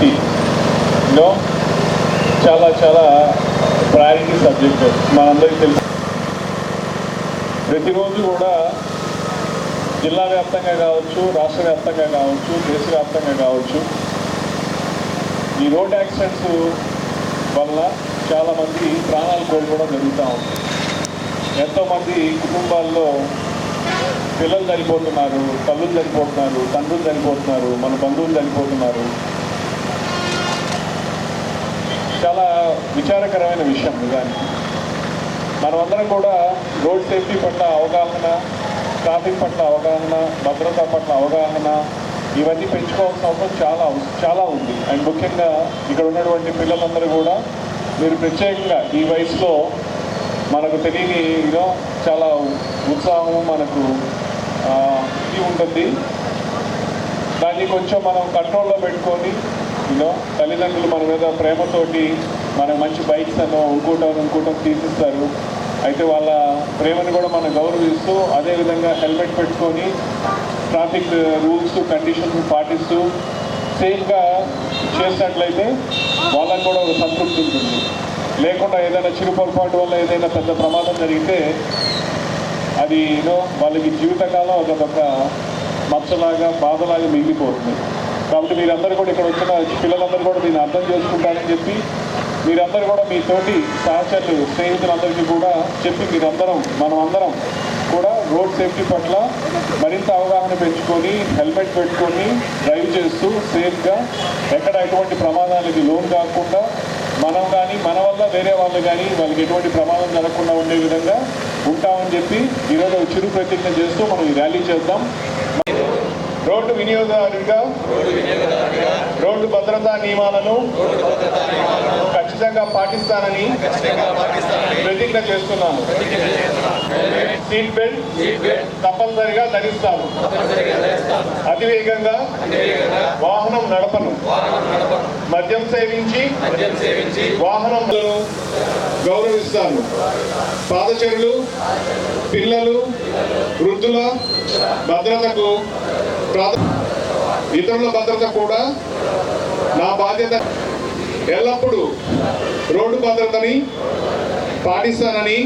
సేఫ్టీలో చాలా చాలా priority subject మనందరికీ తెలుసు. ప్రతిరోజు కూడా జిల్లా వ్యాప్తంగా కావచ్చు, రాష్ట్ర వ్యాప్తంగా కావచ్చు, దేశవ్యాప్తంగా కావచ్చు, ఈ రోడ్ యాక్సిడెంట్స్ వల్ల చాలామంది ప్రాణాలు కోల్పోవడం జరుగుతూ ఉంది. ఎంతోమంది కుటుంబాల్లో పిల్లలు చనిపోతున్నారు, తల్లులు చనిపోతున్నారు, తండ్రులు చనిపోతున్నారు, మన బంధువులు చనిపోతున్నారు. చాలా విచారకరమైన విషయం నిజానికి. మనమందరం కూడా రోడ్ సేఫ్టీ పట్ల అవగాహన, ట్రాఫిక్ పట్ల అవగాహన, భద్రత పట్ల అవగాహన ఇవన్నీ పెంచుకోవాల్సిన అవసరం చాలా ఉంది. అండ్ ముఖ్యంగా ఇక్కడ ఉన్నటువంటి పిల్లలందరూ కూడా మీరు ప్రత్యేకంగా ఈ వయసులో మనకు తెలియని చాలా ఉత్సాహం మనకు ఇది ఉంటుంది. దాన్ని కొంచెం మనం కంట్రోల్లో పెట్టుకొని తల్లిదండ్రులు మన మీద ప్రేమతోటి మనకు మంచి బైక్స్ ఇంకోటం తీసిస్తారు. అయితే వాళ్ళ ప్రేమను కూడా మనం గౌరవిస్తూ అదేవిధంగా హెల్మెట్ పెట్టుకొని ట్రాఫిక్ రూల్స్ కండిషన్స్ పాటిస్తూ సేఫ్గా చేసినట్లయితే వాళ్ళకు కూడా ఒక సంతృప్తి ఉంటుంది. లేకుండా ఏదైనా చిరు పొరపాటు వల్ల ఏదైనా పెద్ద ప్రమాదం జరిగితే అది వాళ్ళకి జీవితకాలం అదొక మచ్చలాగా బాధలాగా మిగిలిపోతుంది. కాబట్టి మీరందరూ కూడా ఇక్కడ వచ్చిన పిల్లలందరూ కూడా దీన్ని అర్థం చేసుకుంటారని చెప్పి మీరందరూ కూడా మీ తోటి సహచరులు స్నేహితులందరికీ కూడా చెప్పి మనం అందరం కూడా రోడ్ సేఫ్టీ పట్ల మరింత అవగాహన పెంచుకొని హెల్మెట్ పెట్టుకొని డ్రైవ్ చేస్తూ సేఫ్గా ఎక్కడ ఎటువంటి ప్రమాదాలకి లోన్ కాకుండా మనం కానీ మన వల్ల వేరే వాళ్ళు కానీ వాళ్ళకి ఎటువంటి ప్రమాదం జరగకుండా ఉండే విధంగా ఉంటామని చెప్పి ఈరోజు చిరు ప్రతిజ్ఞ చేస్తూ మనం ఈ ర్యాలీ చేద్దాం. రోడ్డు వినియోగదారుడిగా రోడ్డు భద్రతా నియమాలను ఖచ్చితంగా పాటిస్తానని ప్రతిజ్ఞ చేస్తున్నాను. సీట్ బెల్ట్ తప్పనిసరిగా ధరిస్తాను. అతివేగంగా వాహనం నడపను. మద్యం సేవించి వాహనములను గౌరవిస్తాను. పాదచారులు, పిల్లలు, వృద్ధుల భద్రతకు ఇతరుల భద్రత కూడా నా బాధ్యత. ఎల్లప్పుడూ రోడ్డు భద్రతని పాటిస్తానని